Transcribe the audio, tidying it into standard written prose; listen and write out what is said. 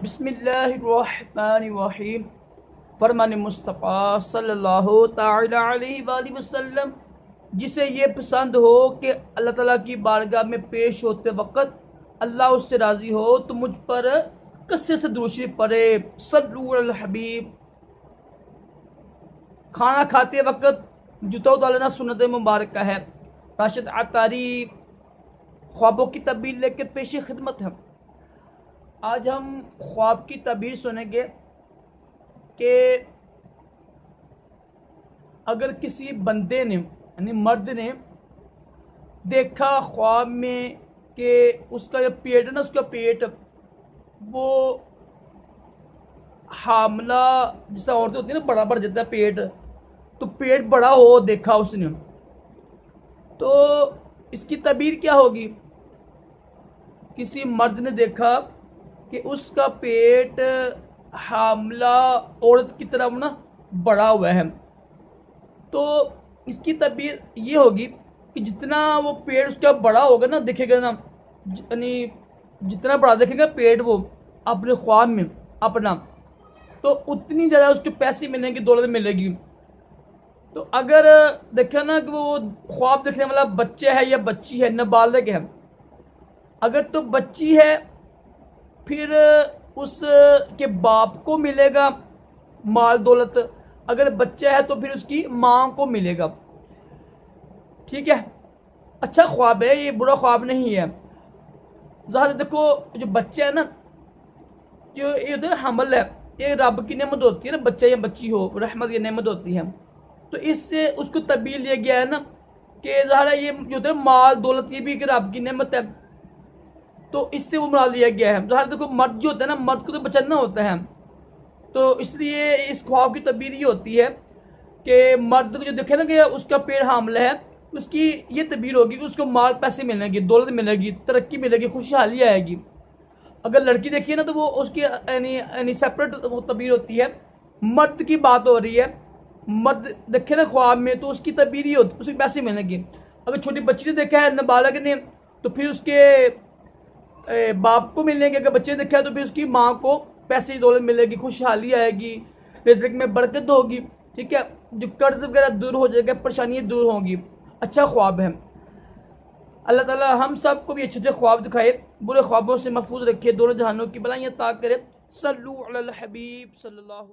बिस्मिल्लाहिर्रहमानिर्रहीम। फरमान मुस्तफ़ा सल्लल्लाहु ताला अलैहि वसल्लम, जिसे ये पसंद हो कि अल्लाह ताला की बारगाह में पेश होते वक़्त अल्लाह उससे राज़ी हो तो मुझ पर कसरत से दुरूद शरीफ पढ़े। सल्लु अलल हबीब। खाना खाते वक़्त जूता उतारना सुन्नत मुबारक है। राशिद अतारी ख्वाबों की तबीर लेकर पेश खिदमत है। आज हम ख्वाब की तबीर सुनेंगे कि अगर किसी बंदे ने यानी मर्द ने देखा ख्वाब में कि उसका जो पेट है ना, उसका पेट वो हामला जैसा औरतें होती है ना, बड़ा बढ़ जाता है पेट, तो पेट बड़ा हो देखा उसने, तो इसकी तबीर क्या होगी? किसी मर्द ने देखा कि उसका पेट हामला औरत की तरफ ना बड़ा हुआ है, तो इसकी तबीर ये होगी कि जितना वो पेट उसका बड़ा होगा ना, दिखेगा ना, यानी जितना बड़ा देखेगा पेट वो अपने ख्वाब में अपना, तो उतनी ज़्यादा उसके पैसे मिलेंगे, दौलत मिलेगी। तो अगर देखा ना कि वो ख्वाब देखने वाला बच्चे है या बच्ची है, नाबालिग है, अगर तो बच्ची है फिर उसके बाप को मिलेगा माल दौलत, अगर बच्चा है तो फिर उसकी माँ को मिलेगा। ठीक है, अच्छा ख्वाब है, ये बुरा ख्वाब नहीं है। ज़ाहिर देखो, जो बच्चा है ना, जो ये होता है हमल है, ये रब की नेमत होती है ना, बच्चा या बच्ची हो, रहमत की नेमत होती है, तो इससे उसको तब्दील लिया गया है ना कि ज़ाहिर ये जो होता है माल दौलत, ये भी एक रब की नेमत है, तो इससे वो बना लिया गया है। ज़ाहिर देखो, मर्द जो होता है ना, मर्द को तो बचना होता है, तो इसलिए इस ख्वाब की तबीर ये होती है कि मर्द को जो देखे ना कि उसका पेट हामला है, उसकी ये तबीर होगी कि उसको माल पैसे मिलेंगे, दौलत मिलेगी, तरक्की मिलेगी, खुशहाली आएगी। अगर लड़की देखिए ना, तो वो उसकी यानी सेपरेट तबीर होती है। मर्द की बात हो रही है, मर्द देखे ना ख्वाब में, तो उसकी तबीर ही होती है, उसके पैसे मिलेंगे। अगर छोटी बच्ची ने देखा है, नाबालिग ने, तो फिर उसके बाप को मिलेंगे। अगर बच्चे ने देखा है तो फिर उसकी माँ को पैसे दौलत मिलेगी, खुशहाली आएगी, रिज़्क़ में बरकत होगी। ठीक है, जो कर्ज वगैरह दूर हो जाएगा, परेशानियाँ दूर होंगी। अच्छा ख्वाब है। अल्लाह ताला हम सब को भी अच्छे अच्छे ख्वाब दिखाए, बुरे ख्वाबों से महफूज रखे, दोनों जहानों की भलाइयाँ अता करे। सल्लु अलल हबीब सल्लल्लाहु